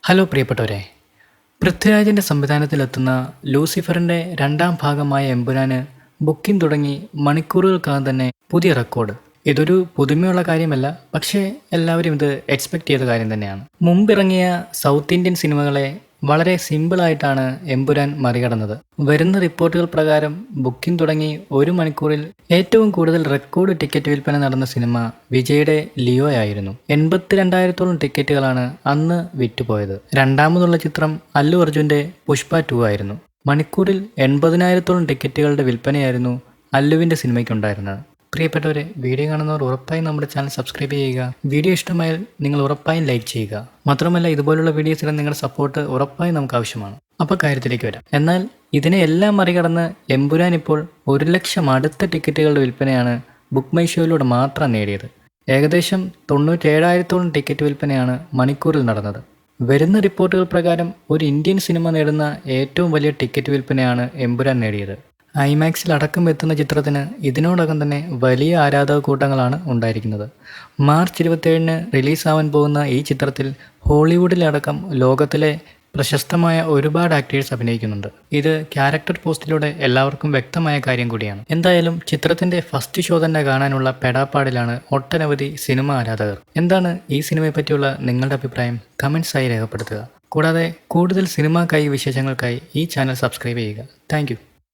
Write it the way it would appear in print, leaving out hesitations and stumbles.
Hello പ്രിയപ്പെട്ടവരെ, പൃഥ്വിരാജിൻ്റെ സംവിധാനത്തിലെത്തുന്ന ലൂസിഫറിൻ്റെ രണ്ടാം ഭാഗമായ എമ്പുരാന് ബുക്കിംഗ് തുടങ്ങി മണിക്കൂറുകൾക്കകം തന്നെ പുതിയ റെക്കോർഡ്. ഇതൊരു പുതുമയുള്ള കാര്യമല്ല, പക്ഷേ എല്ലാവരും ഇത് എക്സ്പെക്റ്റ് ചെയ്ത കാര്യം തന്നെയാണ്. മുമ്പിറങ്ങിയ സൗത്ത് ഇന്ത്യൻ സിനിമകളെ വളരെ സിമ്പിളായിട്ടാണ് എമ്പുരാൻ മറികടന്നത്. വരുന്ന റിപ്പോർട്ടുകൾ പ്രകാരം ബുക്കിംഗ് തുടങ്ങി 1 മണിക്കൂറിൽ ഏറ്റവും കൂടുതൽ റെക്കോർഡ് ടിക്കറ്റ് വിൽപ്പന നടന്ന സിനിമ വിജയുടെ ലിയോ ആയിരുന്നു. 82,000-ഓളം ടിക്കറ്റുകളാണ് അന്ന് വിറ്റുപോയത്. രണ്ടാമതുള്ള ചിത്രം അല്ലു അർജുൻ്റെ പുഷ്പ 2 ആയിരുന്നു. മണിക്കൂറിൽ 80,000-ഓളം ടിക്കറ്റുകളുടെ വിൽപ്പനയായിരുന്നു അല്ലുവിൻ്റെ സിനിമയ്ക്കുണ്ടായിരുന്നത്. പ്രിയപ്പെട്ടവരെ, വീഡിയോ കാണുന്നവർ ഉറപ്പായും നമ്മുടെ ചാനൽ സബ്സ്ക്രൈബ് ചെയ്യുക. വീഡിയോ ഇഷ്ടമായാൽ നിങ്ങൾ ഉറപ്പായും ലൈക്ക് ചെയ്യുക. മാത്രമല്ല, ഇതുപോലുള്ള വീഡിയോസിന് നിങ്ങളുടെ സപ്പോർട്ട് ഉറപ്പായും നമുക്ക് ആവശ്യമാണ്. അപ്പോൾ കാര്യത്തിലേക്ക് വരാം. എന്നാൽ ഇതിനെ എല്ലാം മറികടന്ന് എമ്പുരാൻ ഇപ്പോൾ 1 ലക്ഷം അടുത്ത ടിക്കറ്റുകളുടെ വിൽപ്പനയാണ് ബുക്ക് മൈ ഷോയിലൂടെ മാത്രം നേടിയത്. ഏകദേശം 97,000-ഓളം ടിക്കറ്റ് വിൽപ്പനയാണ് മണിക്കൂറിൽ നടന്നത്. വരുന്ന റിപ്പോർട്ടുകൾ പ്രകാരം ഒരു ഇന്ത്യൻ സിനിമ നേടുന്ന ഏറ്റവും വലിയ ടിക്കറ്റ് വിൽപ്പനയാണ് എമ്പുരാൻ നേടിയത്. ഐമാക്സിൽ അടക്കം എത്തുന്ന ചിത്രത്തിന് ഇതിനോടകം തന്നെ വലിയ ആരാധക കൂട്ടങ്ങളാണ് ഉണ്ടായിരിക്കുന്നത്. മാർച്ച് 27-ന് റിലീസാവാൻ പോകുന്ന ഈ ചിത്രത്തിൽ ഹോളിവുഡിലടക്കം ലോകത്തിലെ പ്രശസ്തമായ ഒരുപാട് ആക്ടേഴ്സ് അഭിനയിക്കുന്നുണ്ട്. ഇത് ക്യാരക്ടർ പോസ്റ്റിലൂടെ എല്ലാവർക്കും വ്യക്തമായ കാര്യം കൂടിയാണ്. എന്തായാലും ചിത്രത്തിൻ്റെ ഫസ്റ്റ് ഷോ തന്നെ കാണാനുള്ള പെടാപ്പാടിലാണ് ഒട്ടനവധി സിനിമ ആരാധകർ. എന്താണ് ഈ സിനിമയെ പറ്റിയുള്ള നിങ്ങളുടെ അഭിപ്രായം? കമൻസായി രേഖപ്പെടുത്തുക. കൂടാതെ കൂടുതൽ സിനിമാ വിശേഷങ്ങൾക്കായി ഈ ചാനൽ സബ്സ്ക്രൈബ് ചെയ്യുക. താങ്ക്